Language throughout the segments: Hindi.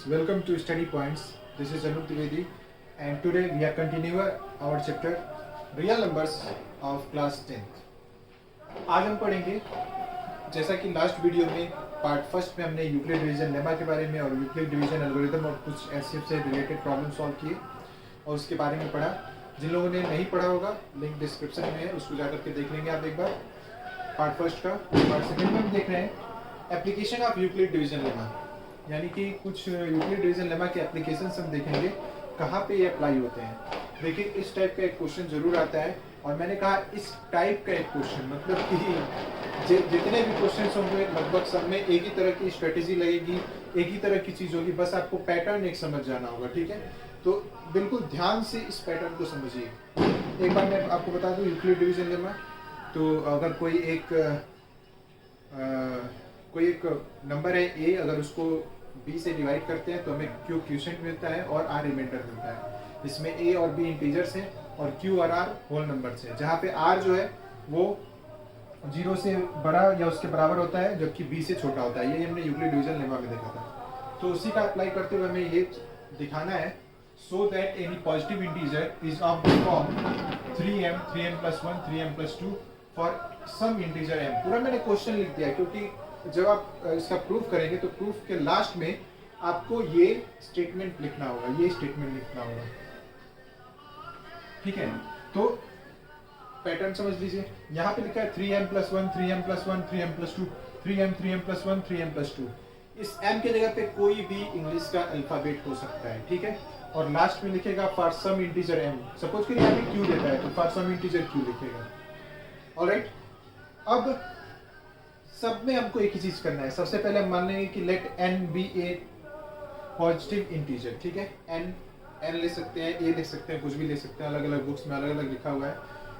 welcome to Study Points. This is Anup Trivedi, and today we are continuing our chapter Real Numbers of Class 10th. आज हम पढ़ेंगे, जैसा कि लास्ट वीडियो में पार्ट फर्स्ट में हमने यूक्लिड डिवीजन लेमा के बारे में और यूक्लिड डिवीजन एल्गोरिथम और कुछ ऐसे से रिलेटेड प्रॉब्लम सॉल्व किए और उसके बारे में पढ़ा. जिन लोगों ने नहीं पढ़ा होगा लिंक डिस्क्रिप्शन में है, उसको जाकर के देख लेंगे आप एक बार. पार्ट फर्स्ट का. पार्ट सेकंड में हम देख रहे हैं application of Euclid division lemma, यानी कि कुछ यूक्लिड डिवीजन लेमा के एप्लीकेशन हम देखेंगे कहाँ पे ये अप्लाई होते हैं. देखिए इस टाइप का एक क्वेश्चन जरूर आता है, और मैंने कहा इस टाइप का एक क्वेश्चन मतलब कि जितने भी क्वेश्चन होंगे लगभग सब में एक ही तरह की स्ट्रेटेजी लगेगी, एक ही तरह की चीज़ होगी, बस आपको पैटर्न एक समझ जाना होगा. ठीक है, तो बिल्कुल ध्यान से इस पैटर्न को समझिए. एक बार मैं आपको बता दूं यूक्लिड डिवीजन लेमा, तो अगर कोई एक नंबर है a, अगर उसको b से डिवाइड करते हैं तो हमें q क्वोशिएंट मिलता है और r रिमाइंडर मिलता है. इसमें a और b इंटीजर्स हैं और q और r होल नंबर्स हैं, जहाँ पे r जो है वो 0 से बड़ा या उसके बराबर होता है जबकि b से छोटा होता है. ये हमने यूक्लिड डिवीजन लेमा में देखा था. तो उसी का अप्लाई करते हुए हमें ये दिखाना है, so that any positive integer is of the form 3m, 3m plus 1, 3m plus 2 for some integer m. पूरा मैंने क्वेश्चन लिख दिया क्योंकि जब आप इसका प्रूफ करेंगे तो प्रूफ के लास्ट में आपको ये स्टेटमेंट लिखना होगा, ये स्टेटमेंट लिखना होगा. ठीक है, तो पैटर्न समझ लीजिए. यहाँ पे लिखा है 3m plus 1, 3m plus 1, 3m plus 2, 3m, 3m plus 1, 3m plus 2. इस m के जगह पे कोई भी इंग्लिश का अल्फाबेट हो सकता है. ठीक है, और लास्ट में लिखेगा for some integer m. Suppose करिए यहाँ पे q देता है तो फॉर सम इंटीजर q लिखेगा. ऑलराइट, अब सब में हमको एक ही चीज करना है. सबसे पहले हम मान लेंगे कि लेट n बी ए पॉजिटिव इंटीजर. ठीक है, n ले सकते हैं, a ले सकते हैं, कुछ भी ले सकते हैं, अलग अलग बुक्स में अलग अलग लिखा हुआ है.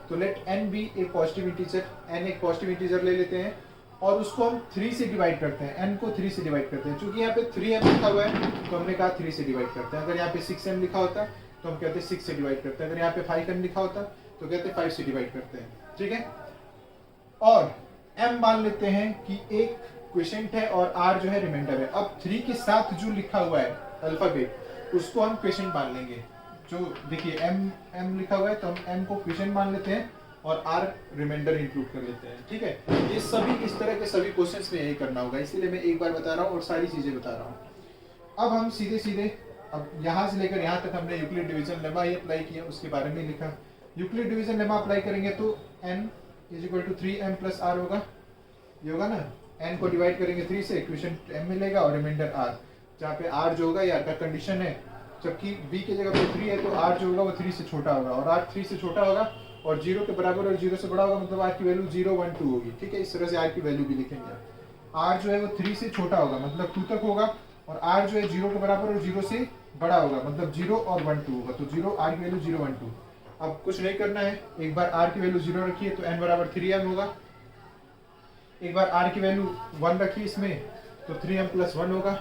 तो लेट n बी ए पॉजिटिव इंटीजर, n एक पॉजिटिव इंटीजर ले लेते हैं और उसको हम 3 से डिवाइड करते हैं. n को 3 से डिवाइड करते हैं. चूंकि यहाँ पे 3m लिखा हुआ है तो हमने कहा 3 से डिवाइड करते हैं. अगर यहाँ पे 6m लिखा होता तो हम कहते हैं 6 से डिवाइड करते हैं. अगर यहाँ पे 5m लिखा होता तो कहते हैं 5 से डिवाइड करते हैं. ठीक है, और m मान लेते हैं कि एक क्वोशिएंट है और r जो है रिमाइंडर है. अब 3 के साथ जो लिखा हुआ है अल्फाबेट उसको हम क्वोशिएंट मान लेंगे. जो देखिए m लिखा हुआ है तो हम m को क्वोशिएंट मान लेते हैं और r रिमाइंडर इंक्लूड कर लेते हैं. ठीक है, ये सभी इस तरह के सभी क्वेश्चंस में यही करना होगा, इसीलिए मैं एक बार बता रहा हूँ और सारी चीजें बता रहा हूँ. अब हम सीधे सीधे अब यहाँ से लेकर यहाँ तक हमने यूक्लिड डिवीजन लेमा ही अप्लाई किया, उसके बारे में लिखा. यूक्लिड डिवीजन लेमा अप्लाई करेंगे तो n is equal to 3m plus r होगा. ये होगा ना, n को डिवाइड करेंगे 3 से, क्वोशिएंट m मिलेगा और रिमाइंडर r, जहाँ पे r जो होगा ये r का कंडीशन है. जबकि b के जगह पे 3 है तो r जो होगा वो 3 से छोटा होगा, और r 3 से छोटा होगा और 0 के बराबर और 0 से बड़ा होगा, मतलब r की वैल्यू 0, 1, 2 होगी. ठीक है, इस तरह से r की वैल्यू भी लिखेंगे. r जो है वो 3 से छोटा होगा मतलब 2 तक होगा, और r जो है 0 के बराबर और 0 से बड़ा होगा मतलब 0 और 1, 2 होगा. तो 0 r की वैल्यू 0, 1, 2. अब कुछ नहीं करना है, एक बार r की वैल्यू 0 रखिए तो n बराबर 3m होगा. एक बार r की वैल्यू 1 रखिए इसमें तो 3m प्लस 1 होगा.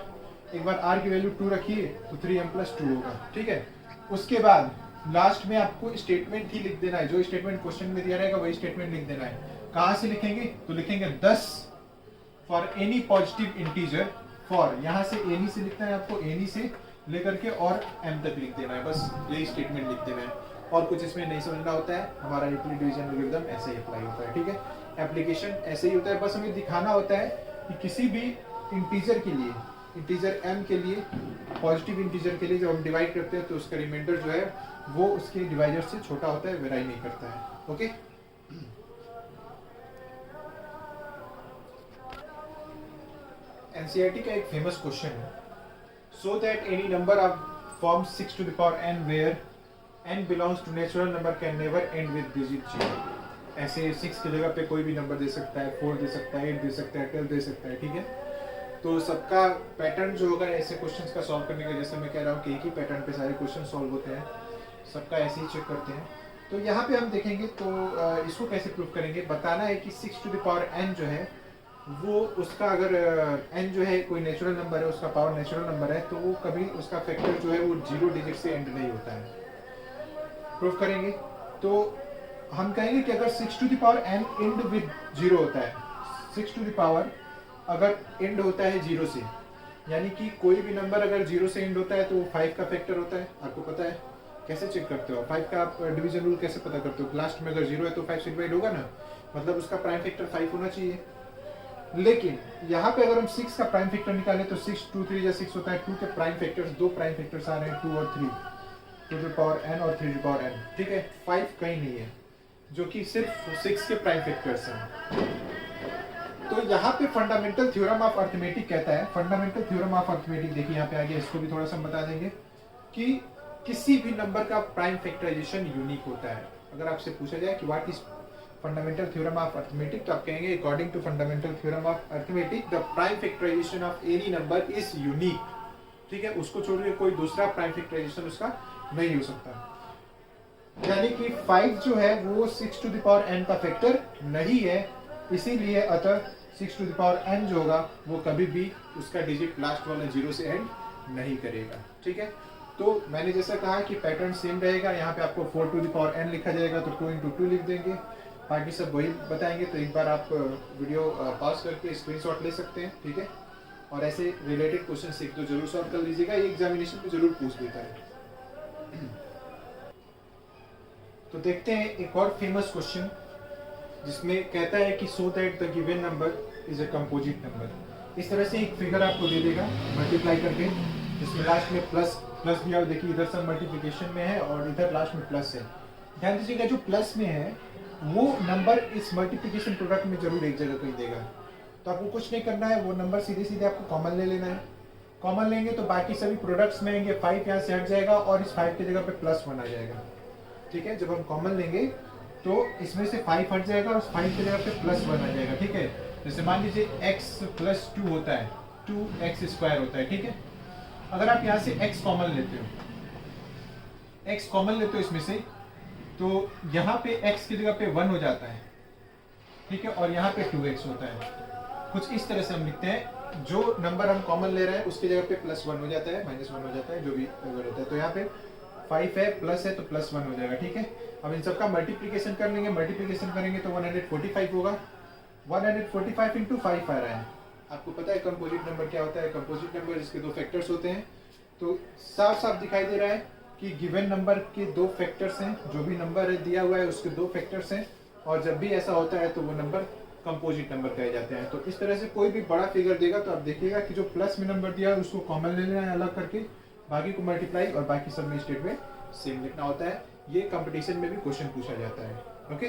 एक बार r की वैल्यू 2 रखिए तो 3m प्लस 2 होगा. ठीक है, उसके बाद लास्ट में आपको स्टेटमेंट ही लिख देना है. जो स्टेटमेंट क्वेश्चन में दिया रहेगा वही स्टेटमेंट लिख देना है. कहाँ से लिखेंगे तो लिखेंगे 10 for any positive integer. For यहाँ से एनी से लिखना है आपको, एनी से लेकर के और m तक लिख देना है. बस यही स्टेटमेंट लिख देना है और कुछ इसमें नहीं समझना होता है. हमारा यूक्लिड डिवीजन एल्गोरिथम ऐसे ही अप्लाई होता है. ठीक है, एप्लीकेशन ऐसे ही होता है. बस हमें दिखाना होता है कि किसी भी इंटीजर के लिए, इंटीजर m के लिए, पॉजिटिव इंटीजर के लिए जब हम डिवाइड करते हैं तो उसका रिमाइंडर जो है वो उसके डिवाइजर से छोटा होता है, वेरी नहीं करता है. ओके, एनसीईआरटी का एक फेमस क्वेश्चन है, so that any number of form 6 to the power n where n belongs to natural number can never end with digit 0. ऐसे 6 की जगह पे कोई भी नंबर दे सकता है, 4 दे सकता है, 8 दे सकता है, 12 दे सकता है. ठीक है, तो सबका पैटर्न जो होगा ऐसे क्वेश्चंस का सॉल्व करने का, जैसे मैं कह रहा हूँ कि एक ही पैटर्न पे सारे क्वेश्चन सॉल्व होते हैं, सबका ऐसे ही चेक करते हैं. तो यहाँ पे हम देखेंगे तो इसको कैसे प्रूव करेंगे. बताना है कि 6 टू द पावर n जो है वो उसका, अगर n जो है कोई नेचुरल नंबर है, उसका पावर नेचुरल नंबर है, तो वो कभी उसका फैक्टर जो है वो 0 डिजिट से एंड नहीं होता है. प्रूफ करेंगे तो हम कहेंगे कि अगर 6 to the power n end with 0 होता है, 6 टू द पावर अगर एंड होता है 0 से, यानी कि कोई भी नंबर अगर 0 से एंड होता है तो वो 5 का फैक्टर होता है, आपको पता है। कैसे चेक करते हो 5 का आप डिवीजन रूल कैसे पता करते हो? लास्ट में अगर 0 है तो 5 से डिवाइड होगा ना, मतलब उसका प्राइम फैक्टर 5 होना चाहिए। लेकिन यहाँ पे अगर हम 6 का प्राइम फैक्टर निकालें तो 6 2 3 या 6 होता है। 2 के प्राइम फैक्टर्स, दो प्राइम फैक्टर्स आ रहे हैं 2 और 3, 2 टू पावर n और 3 टू पावर n, ठीक है। 5 कहीं नहीं है, जो कि सिर्फ 6 के प्राइम फैक्टर्स हैं। तो यहाँ पे फंडामेंटल थ्योरम ऑफ अर्थमेटिक कहता है, फंडामेंटल थ्योरम ऑफ अर्थमेटिक देखिए यहाँ पे आगे, इसको भी थोड़ा सा हम बता देंगे कि किसी भी नंबर का प्राइम फैक्टराइजेशन यूनिक होता है। अगर आपसे पूछा जाए कि what is fundamental theorem of arithmetic, तो आप कहेंगे according to fundamental theorem of arithmetic the prime factorisation of any number is unique, ठीक है। उसको छोड़कर कोई दूसरा प्राइम फैक्टराइजेशन उसका नहीं हो सकता। यानी कि 5 जो है वो 6 टू द पावर n का फैक्टर नहीं है, इसीलिए अतः 6 टू द पावर n जो होगा वो कभी भी उसका डिजिट लास्ट वाला 0 से एंड नहीं करेगा, ठीक है। तो मैंने जैसा कहा कि पैटर्न सेम रहेगा, यहाँ पे आपको 4 टू द पावर n लिखा जाएगा तो 2 इंटू 2 लिख देंगे, बाकी सब वही बताएंगे। तो एक बार आप वीडियो पॉज करके स्क्रीनशॉट ले सकते हैं, ठीक है। और ऐसे रिलेटेड क्वेश्चन एक तो जरूर सॉल्व कर लीजिएगा, ये एग्जामिनेशन में जरूर पूछ देता है। तो देखते हैं एक और फेमस क्वेश्चन जिसमें कहता है कि so that the given number is a composite number. इस तरह से एक फिगर आपको दे देगा मल्टीप्लाई करके, जिसमें लास्ट में प्लस प्लस दिया, देखिए इधर सब मल्टीप्लिकेशन में है और इधर लास्ट में प्लस है। ध्यान दीजिएगा जो प्लस में है वो नंबर इस मल्टीप्लिकेशन प्रोडक्ट में जरूर एक जगह कहीं देगा। तो आपको कुछ नहीं करना है, वो नंबर सीधे सीधे आपको कॉमन ले लेना है। कॉमन लेंगे तो बाकी सभी प्रोडक्ट्स में आएंगे, 5 यहाँ से हट जाएगा और इस 5 की जगह पे +1 आ जाएगा, ठीक है। जब हम कॉमन लेंगे तो इसमें से 5 हट जाएगा और 5 की जगह पे +1 आ जाएगा, ठीक है। जैसे मान लीजिए x + 2 होता है, 2x² होता है, ठीक है। अगर आप यहाँ से x कॉमन लेते हो, x कॉमन लेते हो इसमें से, तो यहाँ पे x की जगह पे 1 हो जाता है, ठीक है, और यहाँ पे 2x होता है। कुछ इस तरह से हम लिखते हैं, जो नंबर हम कॉमन ले रहे हैं उसकी जगह पे +1 हो जाता है, -1 हो जाता है, जो भी अगर होता है। तो यहाँ पे 5 है, प्लस है तो +1 हो जाएगा, ठीक है। अब इन सबका मल्टीप्लिकेशन कर लेंगे, मल्टीप्लिकेशन करेंगे तो 145 होगा। 145 इंटू 5 आ रहा है। आपको पता है कंपोजिट नंबर क्या होता है? कंपोजिट नंबर जिसके दो फैक्टर्स होते हैं। तो साफ साफ दिखाई दे रहा है कि गिवन नंबर के दो फैक्टर्स हैं, जो भी नंबर है दिया हुआ है उसके दो फैक्टर्स हैं, और जब भी ऐसा होता है तो वो नंबर कंपोजिट नंबर कहे जाते हैं। तो इस तरह से कोई भी बड़ा फिगर देगा तो आप देखिएगा कि जो प्लस में नंबर दिया है उसको कॉमन ले लेना है अलग करके, बाकी को मल्टीप्लाई और बाकी सब में स्टेट में सेम लिखना होता है। ये कंपटीशन में भी क्वेश्चन पूछा जाता है, ओके।